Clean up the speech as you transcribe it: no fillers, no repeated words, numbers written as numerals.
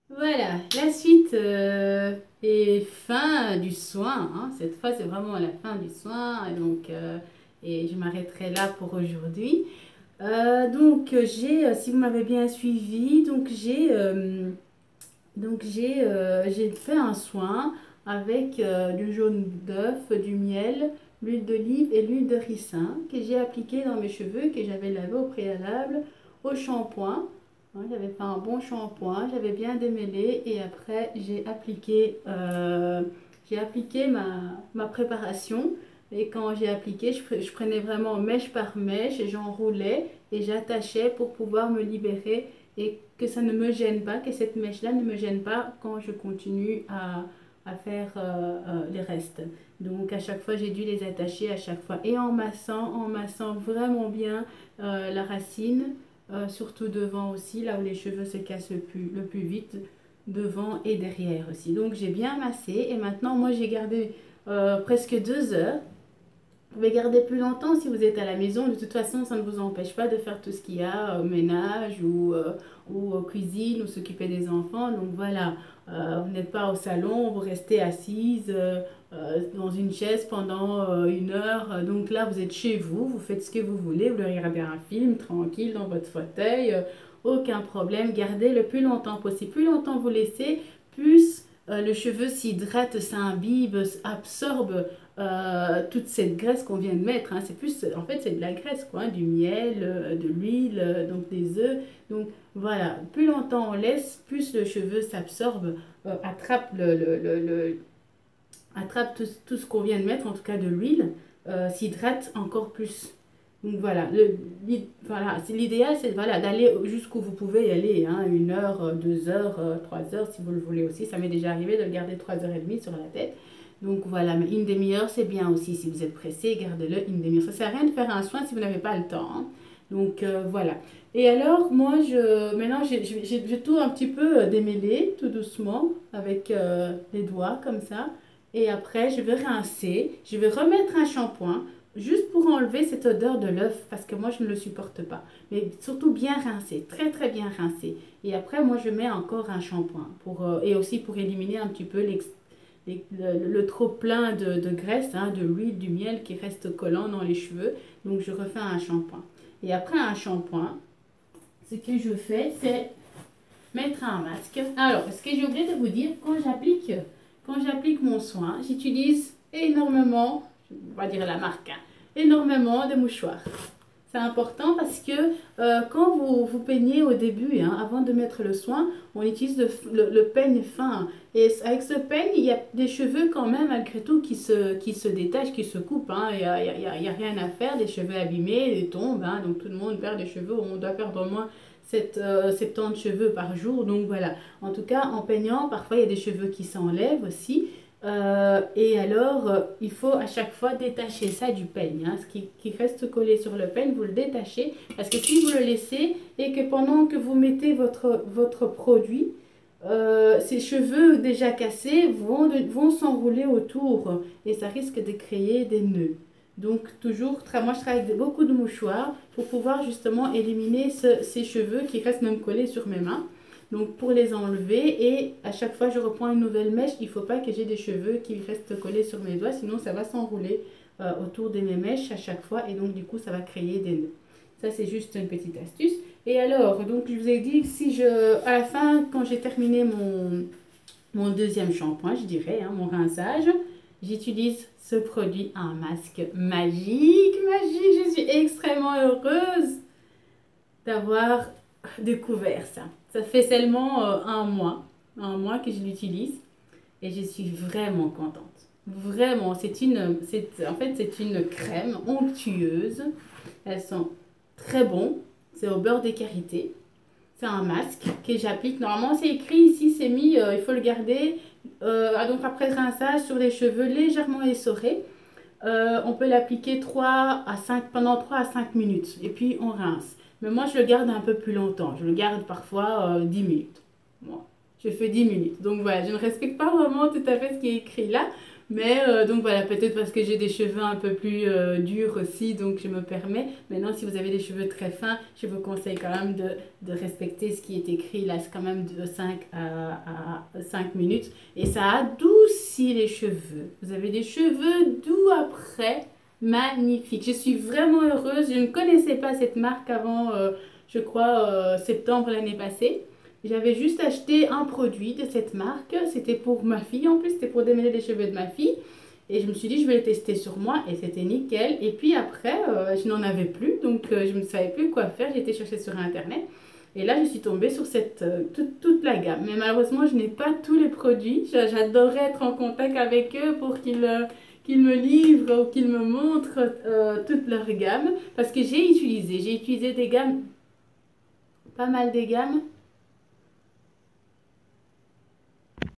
Voilà, la suite est fin du soin, hein. Cette fois, c'est vraiment la fin du soin. Et je m'arrêterai là pour aujourd'hui. Si vous m'avez bien suivi, j'ai fait un soin avec du jaune d'œuf, du miel, l'huile d'olive et l'huile de ricin que j'ai appliqué dans mes cheveux que j'avais lavé au préalable au shampoing. Hein, j'avais fait un bon shampoing, j'avais bien démêlé et après j'ai appliqué ma préparation. Et quand j'ai appliqué, je prenais vraiment mèche par mèche et j'enroulais et j'attachais pour pouvoir me libérer et que ça ne me gêne pas, que cette mèche-là ne me gêne pas quand je continue à faire les restes. Donc à chaque fois, j'ai dû les attacher à chaque fois et en massant vraiment bien la racine, surtout devant aussi, là où les cheveux se cassent le plus vite, devant et derrière aussi. Donc j'ai bien massé et maintenant, moi j'ai gardé presque 2 heures. Vous pouvez garder plus longtemps si vous êtes à la maison. De toute façon, ça ne vous empêche pas de faire tout ce qu'il y a, ménage ou cuisine ou s'occuper des enfants. Donc voilà, vous n'êtes pas au salon, vous restez assise dans une chaise pendant 1 heure. Donc là, vous êtes chez vous, vous faites ce que vous voulez, vous regardez un film tranquille dans votre fauteuil, aucun problème. Gardez le plus longtemps possible. Plus longtemps vous laissez, plus le cheveu s'hydrate, s'imbibe, absorbe toute cette graisse qu'on vient de mettre, hein. C'est plus, en fait, c'est de la graisse, quoi, hein, du miel, de l'huile, donc des œufs. Donc voilà, plus longtemps on laisse, plus le cheveu s'absorbe, attrape attrape tout ce qu'on vient de mettre, en tout cas de l'huile, s'hydrate encore plus. Donc voilà, voilà, c'est l'idéal, c'est voilà, d'aller jusqu'où vous pouvez y aller, hein, 1 heure, 2 heures, 3 heures, si vous le voulez aussi. Ça m'est déjà arrivé de le garder 3 h 30 sur la tête. Donc voilà, mais une demi-heure, c'est bien aussi. Si vous êtes pressé, gardez-le une demi-heure. Ça sert à rien de faire un soin si vous n'avez pas le temps, hein. Donc voilà. Et alors, maintenant, j'ai tout un petit peu démêlé, tout doucement, avec les doigts, comme ça. Et après, je vais rincer. Je vais remettre un shampoing, juste pour enlever cette odeur de l'œuf, parce que moi, je ne le supporte pas. Mais surtout bien rincer, très très bien rincer. Et après, moi, je mets encore un shampoing, et aussi pour éliminer un petit peu le trop plein de graisse, hein, de l'huile, du miel qui reste collant dans les cheveux. Donc je refais un shampoing. Et après un shampoing, ce que je fais, c'est mettre un masque. Alors, ce que j'ai oublié de vous dire, quand j'applique mon soin, j'utilise énormément, on va dire la marque, hein, énormément de mouchoirs. C'est important parce que quand vous peignez au début, hein, avant de mettre le soin, on utilise le peigne fin. Et avec ce peigne, il y a des cheveux quand même, malgré tout, qui se détachent, qui se coupent, hein. Il y a rien à faire, des cheveux abîmés, des tombes, hein. Donc tout le monde perd des cheveux, on doit perdre au moins 70 cheveux par jour. Donc voilà. En tout cas, en peignant, parfois il y a des cheveux qui s'enlèvent aussi. Il faut à chaque fois détacher ça du peigne, hein. Ce qui reste collé sur le peigne, vous le détachez. Parce que si vous le laissez et que pendant que vous mettez votre produit, ces cheveux déjà cassés vont s'enrouler autour et ça risque de créer des nœuds. Donc toujours, moi je travaille avec beaucoup de mouchoirs pour pouvoir justement éliminer ces cheveux qui restent même collés sur mes mains. Donc pour les enlever et à chaque fois je reprends une nouvelle mèche, il ne faut pas que j'ai des cheveux qui restent collés sur mes doigts, sinon ça va s'enrouler autour de mes mèches à chaque fois et donc du coup ça va créer des nœuds. Ça c'est juste une petite astuce. Et alors, donc je vous ai dit que à la fin, quand j'ai terminé mon deuxième shampoing, je dirais, hein, mon rinçage, j'utilise ce produit, un masque magique, magique. Je suis extrêmement heureuse d'avoir découvert ça. Ça fait seulement un mois que je l'utilise et je suis vraiment contente. Vraiment, en fait, c'est une crème onctueuse. Elles sont très bonnes. C'est au beurre des karités. C'est un masque que j'applique. Normalement, c'est écrit ici, c'est mis, il faut le garder. Donc après rinçage sur les cheveux légèrement essorés. On peut l'appliquer pendant 3 à 5 minutes et puis on rince. Mais moi, je le garde un peu plus longtemps. Je le garde parfois 10 minutes. Moi, je fais 10 minutes. Donc voilà, je ne respecte pas vraiment tout à fait ce qui est écrit là. Mais donc voilà, peut-être parce que j'ai des cheveux un peu plus durs aussi, donc je me permets. Maintenant, si vous avez des cheveux très fins, je vous conseille quand même de respecter ce qui est écrit. Là, c'est quand même de 5 à 5 minutes. Et ça adoucit les cheveux. Vous avez des cheveux doux après. Magnifique. Je suis vraiment heureuse. Je ne connaissais pas cette marque avant, je crois, septembre l'année passée. J'avais juste acheté un produit de cette marque. C'était pour ma fille en plus. C'était pour démêler les cheveux de ma fille. Et je me suis dit, je vais le tester sur moi. Et c'était nickel. Et puis après, je n'en avais plus. Donc, je ne savais plus quoi faire. J'ai été chercher sur Internet. Et là, je suis tombée sur toute la gamme. Mais malheureusement, je n'ai pas tous les produits. J'adorerais être en contact avec eux pour qu'ils me livrent ou qu'ils me montrent toute leur gamme. Parce que j'ai utilisé des gammes, pas mal des gammes.